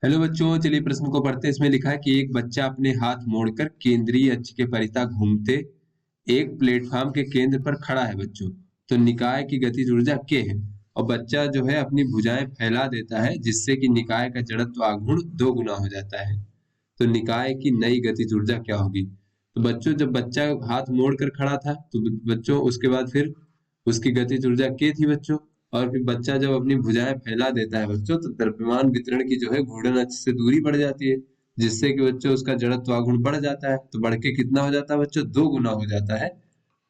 Hello बच्चों, चलिए प्रश्न को पढ़ते हैं। इसमें लिखा है कि एक बच्चा अपने हाथ मोड़कर केंद्रीय अक्ष के परितः घूमते एक प्लेटफॉर्म के केंद्र पर खड़ा है बच्चों। तो निकाय की गतिज ऊर्जा k है। और बच्चा जो है अपनी भुजाएं फैला देता है जिससे कि निकाय का जड़त्व आघूर्ण 2 गुना हो जाता है। तो निकाय की नई गतिज ऊर्जा क्या होगी? तो बच्चों, जब बच्चा हाथ मोड़ कर खड़ा था तो बच्चों उसके बाद फिर उसकी गतिज ऊर्जा k थी बच्चों। और फिर बच्चा जब अपनी भुजाएं फैला देता है बच्चों तो द्रव्यमान वितरण की जो है घूर्णन अक्ष से दूरी बढ़ जाती है, जिससे कि बच्चों उसका जड़त्व आघूर्ण बढ़ जाता है। तो बढ़ के कितना हो जाता है बच्चों? 2 गुना हो जाता है।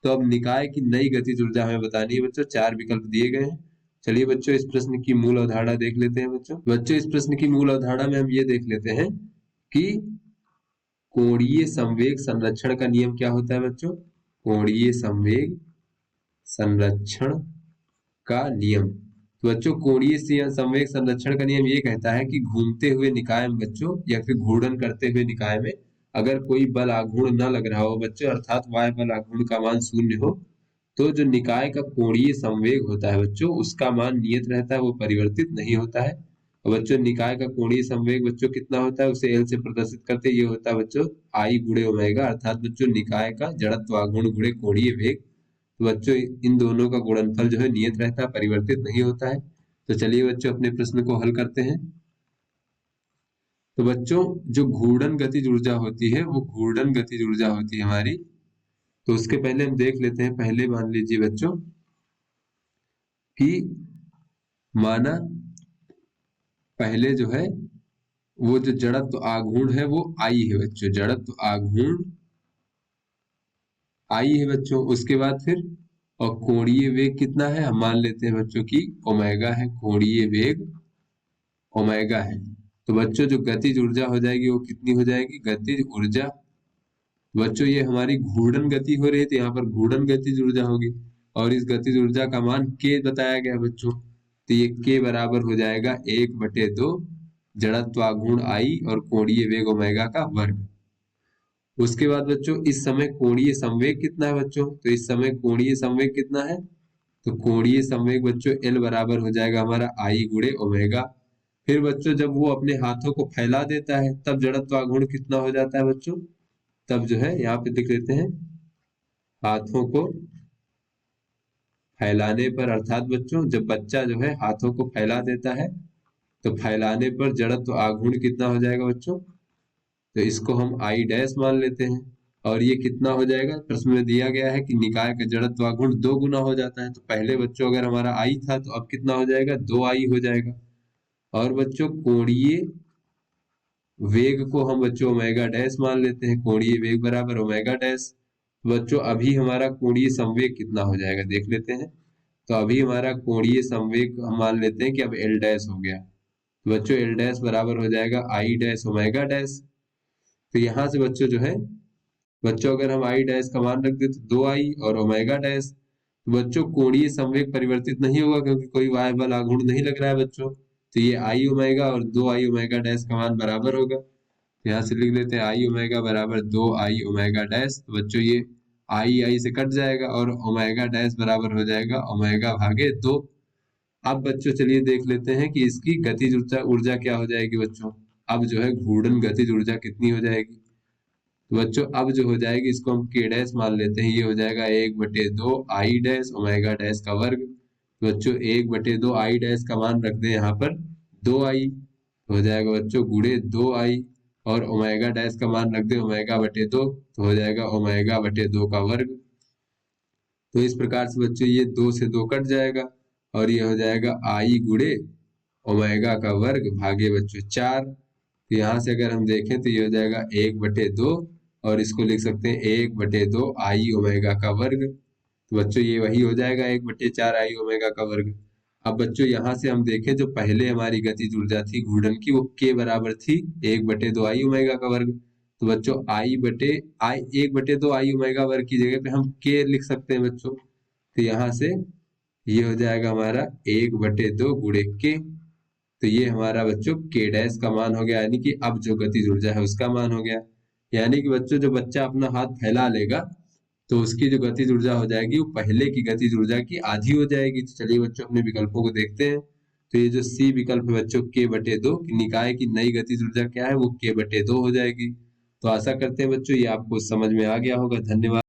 तो अब निकाय की नई गतिज ऊर्जा हमें बतानी है बच्चों। 4 विकल्प दिए गए हैं। चलिए बच्चों, इस प्रश्न की मूल अवधारणा देख लेते हैं बच्चों इस प्रश्न की मूल अवधारणा में हम ये देख लेते हैं कि कोणीय संवेग संरक्षण का नियम क्या होता है बच्चों। कोणीय संवेग संरक्षण का नियम। तो बच्चों, कोणीय संवेग संरक्षण का नियम ये कहता है कि घूमते हुए निकाय में बच्चों या फिर घूर्णन करते हुए निकाय में अगर कोई बल आघूर्ण न लग रहा हो बच्चों, अर्थात वाय बल आघूर्ण का मान शून्य हो, तो जो निकाय का कोणीय संवेग होता है बच्चों उसका मान नियत रहता है, वो परिवर्तित नहीं होता है। और बच्चों, निकाय का कोणीय संवेग बच्चों कितना होता है, उसे एल से प्रदर्शित करते ये होता है बच्चों आई गुणे ओमेगा, अर्थात बच्चों निकाय का जड़त्व आघूर्ण गुणे कोणीय वेग। तो बच्चों इन दोनों का गुणनफल जो है नियत रहता है, परिवर्तित नहीं होता है। तो चलिए बच्चों अपने प्रश्न को हल करते हैं। तो बच्चों, जो घूर्णन गतिज ऊर्जा होती है वो घूर्णन गतिज ऊर्जा होती है हमारी। तो उसके पहले हम देख लेते हैं। पहले मान लीजिए बच्चों कि माना पहले जो है वो जो जड़त्व आघूर्ण है वो आई है बच्चों, जड़त्व आघूर्ण आई है बच्चों। उसके बाद फिर और कोणीय वेग कितना है, हम मान लेते हैं बच्चों की ओमेगा है, कोणीय वेग ओमेगा है। तो बच्चों जो गतिज ऊर्जा हो जाएगी वो कितनी हो जाएगी? गतिज ऊर्जा बच्चों ये हमारी घूर्णन गति हो रही है तो यहाँ पर घूर्णन गतिज ऊर्जा होगी। और इस गतिज ऊर्जा का मान k बताया गया बच्चों। तो ये k बराबर हो जाएगा 1/2 जड़त्वाघूर्ण आई और कोणीय वेग ओमेगा का वर्ग। उसके बाद बच्चों इस समय कोणीय संवेग कितना है बच्चों? तो इस समय कोणीय संवेग कितना है? तो कोणीय संवेग बच्चों L बराबर हो जाएगा हमारा आई गुणे ओमेगा। फिर बच्चों जब वो अपने हाथों को फैला देता है तब जड़त्व आघूर्ण कितना हो जाता है बच्चों? तब जो है यहाँ पे लिख लेते हैं हाथों को फैलाने पर, अर्थात बच्चों जब बच्चा जो है हाथों को फैला देता है तो फैलाने पर जड़त्व आघूर्ण कितना हो जाएगा बच्चों? तो इसको हम आई डैश मान लेते हैं। और ये कितना हो जाएगा? प्रश्न में दिया गया है कि निकाय का जड़त्व आघूर्ण 2 गुना हो जाता है। तो पहले बच्चों अगर हमारा आई था तो अब कितना हो जाएगा? 2 आई हो जाएगा। और बच्चों कोणीय वेग को हम बच्चों ओमेगा डैश मान लेते हैं, कोणीय वेग बराबर ओमेगा डैश। बच्चों अभी हमारा कोणीय संवेग कितना हो जाएगा देख लेते हैं। तो अभी हमारा कोणीय संवेग हम मान लेते हैं कि अब एल डैश हो गया। तो बच्चों एल डैश बराबर हो जाएगा आई डैश ओमेगा डैश। तो यहाँ से बच्चों जो है बच्चों अगर हम आई डैश का मान रख दे तो 2 आई और ओमेगा डैश। तो बच्चों कोणीय संवेग परिवर्तित नहीं होगा क्योंकि कोई वाय बल आघूर्ण नहीं लग रहा है बच्चों। तो ये आई ओमेगा और 2 आई ओमेगा डैश का मान बराबर होगा। तो यहाँ से लिख लेते हैं आई ओमेगा बराबर 2 आई ओमेगा डैश। तो बच्चों ये आई आई से कट जाएगा और ओमेगा डैश बराबर हो जाएगा ओमेगा भागे 2। अब बच्चों चलिए देख लेते हैं कि इसकी गतिज ऊर्जा ऊर्जा क्या हो जाएगी बच्चों। अब जो है घूर्णन गतिज ऊर्जा कितनी हो जाएगी? तो बच्चों अब जो हो जाएगी इसको हम के डैश मान लेते हैं। ये हो जाएगा 1/2 आई डैश ओमेगा डैश का वर्ग। तो बच्चों 1/2 आई डैश का मान रख दें यहाँ पर 2 आई, हो जाएगा बच्चों गुणे 2 आई। और ओमेगा डैश का मान रख दें ओमेगा/2, तो हो जाएगा ओमेगा/2 का वर्ग। तो इस प्रकार से बच्चों ये 2 से 2 कट जाएगा और ये हो जाएगा आई गुणे ओमेगा का वर्ग भागे बच्चों 4। तो यहाँ से अगर हम देखें तो ये हो जाएगा 1/2 और इसको लिख सकते हैं 1/2 आई ओमेगा का वर्ग। तो बच्चों ये वही हो जाएगा 1/4 आई ओमेगा का वर्ग। अब बच्चों यहाँ से हम देखें जो पहले हमारी गतिज ऊर्जा थी घूर्णन की वो k बराबर थी 1/2 आई ओमेगा का वर्ग। तो बच्चों आई बटे आई 1/2 आई ओमेगा वर्ग की जगह पे हम k लिख सकते हैं बच्चों। तो यहाँ से ये हो जाएगा हमारा 1/2 गुणे k। तो ये हमारा बच्चों k डैश का मान हो गया, यानी कि अब जो गतिज ऊर्जा है उसका मान हो गया। यानी कि बच्चों जो बच्चा अपना हाथ फैला लेगा तो उसकी जो गतिज ऊर्जा हो जाएगी वो पहले की गतिज ऊर्जा की आधी हो जाएगी। तो चलिए बच्चों अपने विकल्पों को देखते हैं। तो ये जो सी विकल्प है बच्चों k/2, निकाय की नई गतिज ऊर्जा क्या है वो k/2 हो जाएगी। तो आशा करते हैं बच्चों ये आपको समझ में आ गया होगा। धन्यवाद।